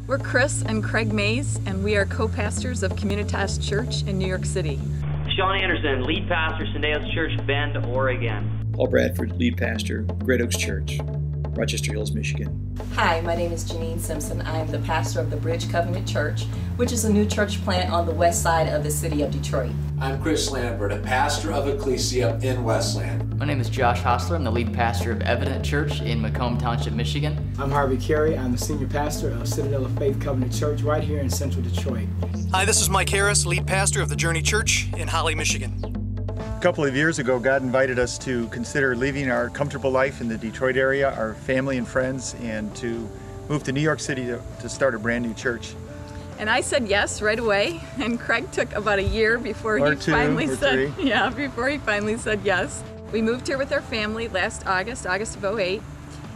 We're Chris and Craig Mays, and we are co-pastors of Communitas Church in New York City. Sean Anderson, lead pastor, Syndeos Church, Bend, Oregon. Paul Bradford, lead pastor, Great Oaks Church, Rochester Hills, Michigan. Hi, my name is Janine Simpson. I am the pastor of the Bridge Covenant Church, which is a new church plant on the west side of the city of Detroit. I'm Chris Lambert, a pastor of Ecclesia in Westland. My name is Josh Hostler. I'm the lead pastor of Evident Church in Macomb Township, Michigan. I'm Harvey Carey. I'm the senior pastor of Citadel of Faith Covenant Church right here in central Detroit. Hi, this is Mike Harris, lead pastor of the Journey Church in Holly, Michigan. A couple of years ago, God invited us to consider leaving our comfortable life in the Detroit area, our family and friends, and to move to New York City to start a brand new church. And I said yes right away, and Craig took about a year before he finally said yes. We moved here with our family last August of '08,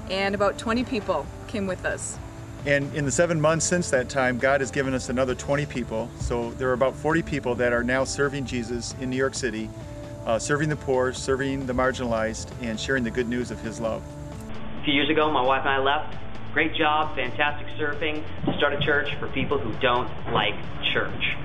and about 20 people came with us. And in the 7 months since that time, God has given us another 20 people. So there are about 40 people that are now serving Jesus in New York City, serving the poor, serving the marginalized, and sharing the good news of His love. A few years ago, my wife and I left. Great job, fantastic surfing, to start a church for people who don't like church.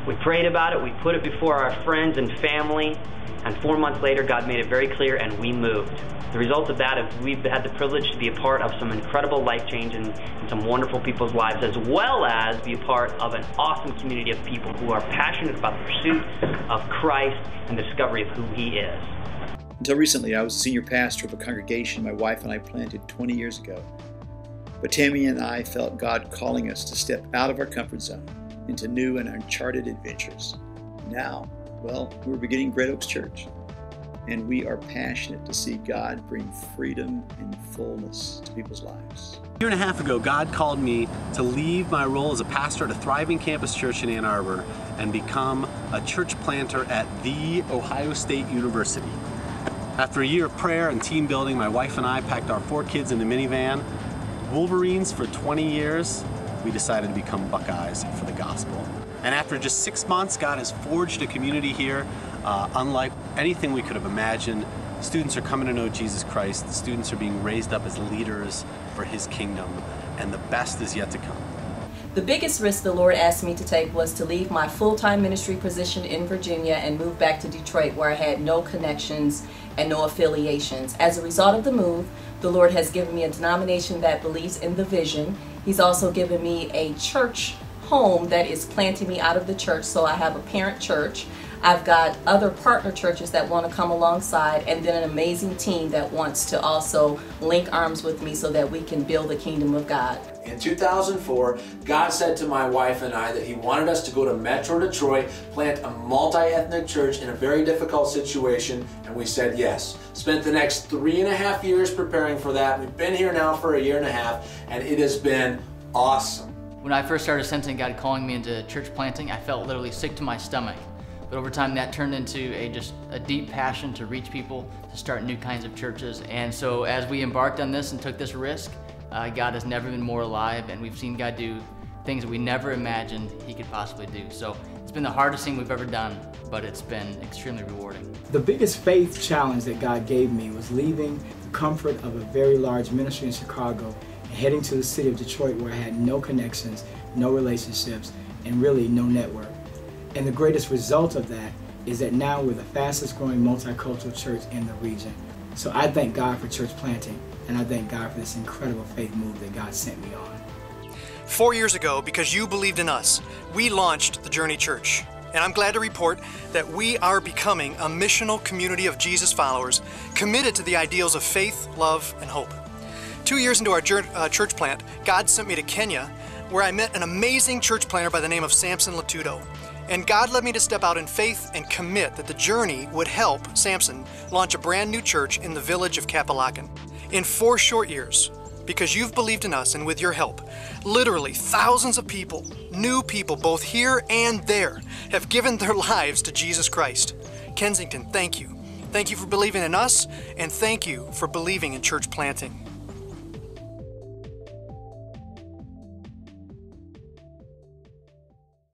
We prayed about it, we put it before our friends and family, and 4 months later, God made it very clear, and we moved. The result of that is we've had the privilege to be a part of some incredible life change in some wonderful people's lives, as well as be a part of an awesome community of people who are passionate about the pursuit of Christ and discovery of who He is. Until recently, I was a senior pastor of a congregation my wife and I planted 20 years ago. But Tammy and I felt God calling us to step out of our comfort zone into new and uncharted adventures. Now, well, we're beginning Great Oaks Church, and we are passionate to see God bring freedom and fullness to people's lives. A year and a half ago, God called me to leave my role as a pastor at a thriving campus church in Ann Arbor and become a church planter at The Ohio State University. After a year of prayer and team building, my wife and I packed our 4 kids in a minivan. Wolverines for 20 years, we decided to become Buckeyes for the gospel. And after just 6 months, God has forged a community here unlike anything we could have imagined. Students are coming to know Jesus Christ. The students are being raised up as leaders for His kingdom, and the best is yet to come. The biggest risk the Lord asked me to take was to leave my full-time ministry position in Virginia and move back to Detroit, where I had no connections and no affiliations. As a result of the move, the Lord has given me a denomination that believes in the vision. He's also given me a church home that is planting me out of the church, so I have a parent church. I've got other partner churches that want to come alongside, and then an amazing team that wants to also link arms with me so that we can build the kingdom of God. In 2004, God said to my wife and I that He wanted us to go to Metro Detroit, plant a multi-ethnic church in a very difficult situation, and we said yes. Spent the next 3.5 years preparing for that. We've been here now for a year and a half, and it has been awesome. When I first started sensing God calling me into church planting, I felt literally sick to my stomach. But over time, that turned into just a deep passion to reach people, to start new kinds of churches. And so as we embarked on this and took this risk, God has never been more alive, and we've seen God do things that we never imagined He could possibly do. So it's been the hardest thing we've ever done, but it's been extremely rewarding. The biggest faith challenge that God gave me was leaving the comfort of a very large ministry in Chicago and heading to the city of Detroit, where I had no connections, no relationships, and really no network. And the greatest result of that is that now we're the fastest growing multicultural church in the region. So I thank God for church planting, and I thank God for this incredible faith move that God sent me on. 4 years ago, because you believed in us, we launched the Journey Church. And I'm glad to report that we are becoming a missional community of Jesus followers committed to the ideals of faith, love, and hope. 2 years into our church plant, God sent me to Kenya, where I met an amazing church planter by the name of Samson Latudo. And God led me to step out in faith and commit that the Journey would help Samson launch a brand new church in the village of Kapalakan. In 4 short years, because you've believed in us and with your help, literally thousands of people, new people both here and there, have given their lives to Jesus Christ. Kensington, thank you. Thank you for believing in us, and thank you for believing in church planting.